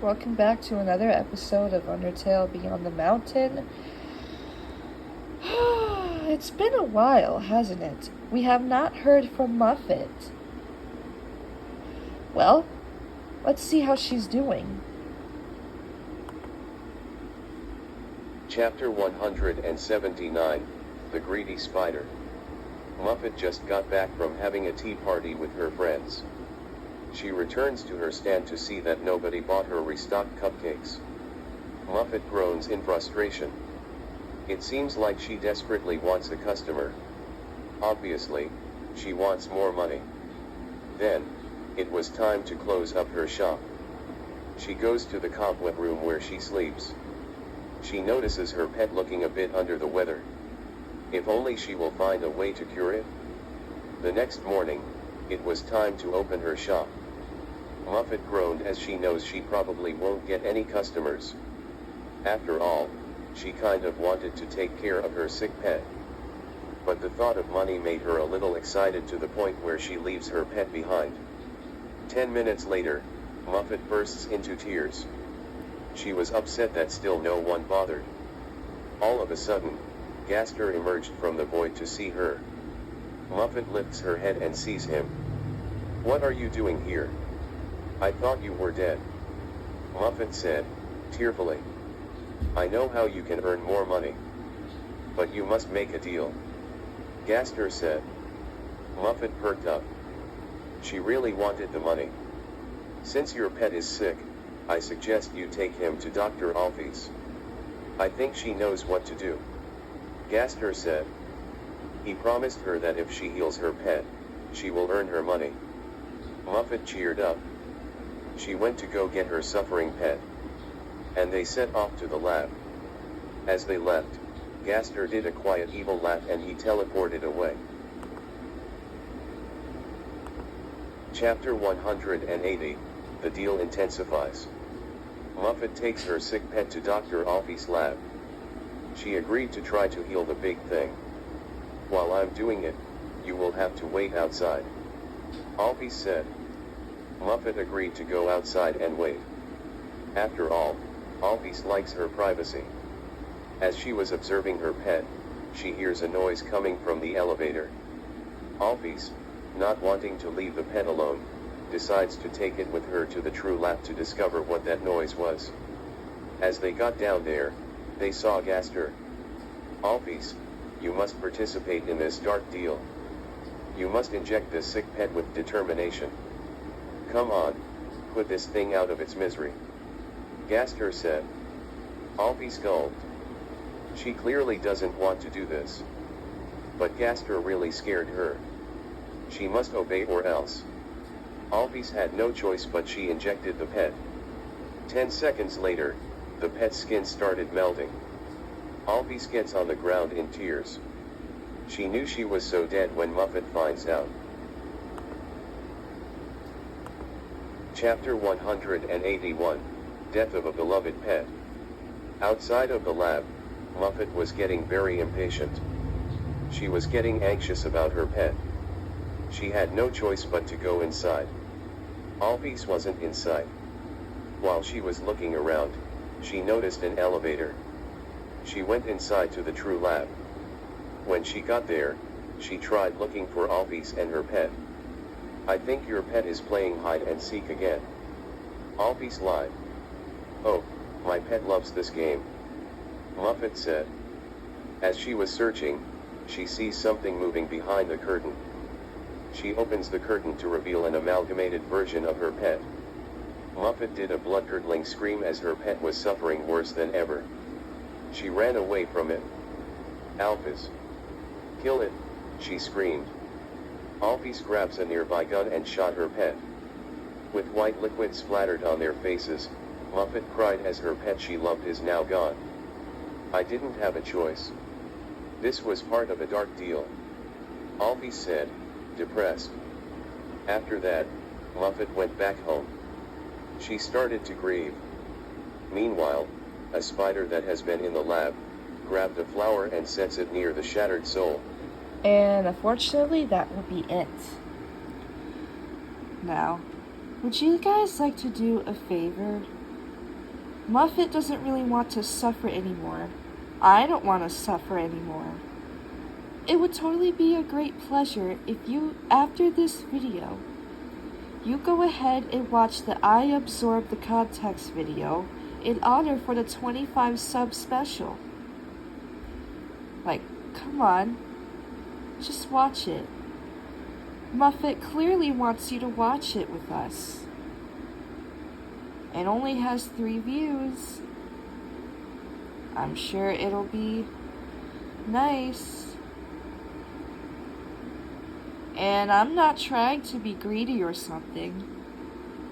welcome back to another episode of Undertale Beyond the Mountain. It's been a while, hasn't it? We have not heard from Muffet. Well, let's see how she's doing. Chapter 179, The Greedy Spider. Muffet just got back from having a tea party with her friends. She returns to her stand to see that nobody bought her restocked cupcakes. Muffet groans in frustration. It seems like she desperately wants a customer. Obviously, she wants more money. Then, it was time to close up her shop. She goes to the cobweb room where she sleeps. She notices her pet looking a bit under the weather. If only she will find a way to cure it. The next morning, it was time to open her shop. Muffet groaned as she knows she probably won't get any customers. After all, she kind of wanted to take care of her sick pet. But the thought of money made her a little excited to the point where she leaves her pet behind. 10 minutes later, Muffet bursts into tears. She was upset that still no one bothered. All of a sudden, Gaster emerged from the void to see her. Muffet lifts her head and sees him. "What are you doing here? I thought you were dead." Muffet said, tearfully. "I know how you can earn more money. But you must make a deal." Gaster said. Muffet perked up. She really wanted the money. "Since your pet is sick, I suggest you take him to Dr. Alfie's. I think she knows what to do." Gaster said. He promised her that if she heals her pet, she will earn her money. Muffet cheered up. She went to go get her suffering pet. And they set off to the lab. As they left, Gaster did a quiet evil laugh and he teleported away. Chapter 180, The Deal Intensifies. Muffet takes her sick pet to Dr. Alfie's lab. She agreed to try to heal the big thing. "While I'm doing it, you will have to wait outside," Alfie said. Muffet agreed to go outside and wait. After all, Alfie likes her privacy. As she was observing her pet, she hears a noise coming from the elevator. Alfie, not wanting to leave the pet alone, decides to take it with her to the true lab to discover what that noise was. As they got down there, they saw Gaster. "Alfie, you must participate in this dark deal. You must inject this sick pet with determination. Come on, put this thing out of its misery," Gaster said. Alfie gulped. She clearly doesn't want to do this. But Gaster really scared her. She must obey or else. Alfie had no choice but she injected the pet. 10 seconds later, the pet's skin started melting. Alfie gets on the ground in tears. She knew she was so dead when Muffet finds out. Chapter 181, Death of a Beloved Pet. Outside of the lab, Muffet was getting very impatient. She was getting anxious about her pet. She had no choice but to go inside. Alfie wasn't in sight. While she was looking around, she noticed an elevator. She went inside to the true lab. When she got there, she tried looking for Alfie and her pet. "I think your pet is playing hide and seek again," Alfie lied. "Oh, my pet loves this game," Muffet said. As she was searching, she sees something moving behind the curtain. She opens the curtain to reveal an amalgamated version of her pet. Muffet did a blood-curdling scream as her pet was suffering worse than ever. She ran away from it. "Alphys! Kill it!" she screamed. Alfie grabs a nearby gun and shot her pet. With white liquid splattered on their faces, Muffet cried as her pet she loved is now gone. "I didn't have a choice. This was part of a dark deal," Alfie said, depressed. After that, Muffet went back home. She started to grieve. Meanwhile, a spider that has been in the lab, grabbed a flower and sets it near the shattered soul. And unfortunately, that will be it. Now, would you guys like to do a favor? Muffet doesn't really want to suffer anymore. I don't want to suffer anymore. It would totally be a great pleasure if you, after this video, you go ahead and watch the I Absorb the Context video in honor for the 25 sub special. Like, come on. Just watch it. Muffet clearly wants you to watch it with us. It only has 3 views. I'm sure it'll be nice. And I'm not trying to be greedy or something,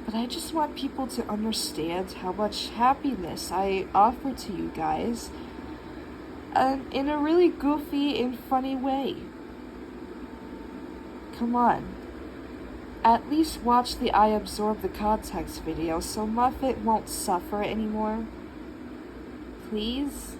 but I just want people to understand how much happiness I offer to you guys, in a really goofy and funny way. Come on. At least watch the I Absorb the Context video so Muffet won't suffer anymore. Please?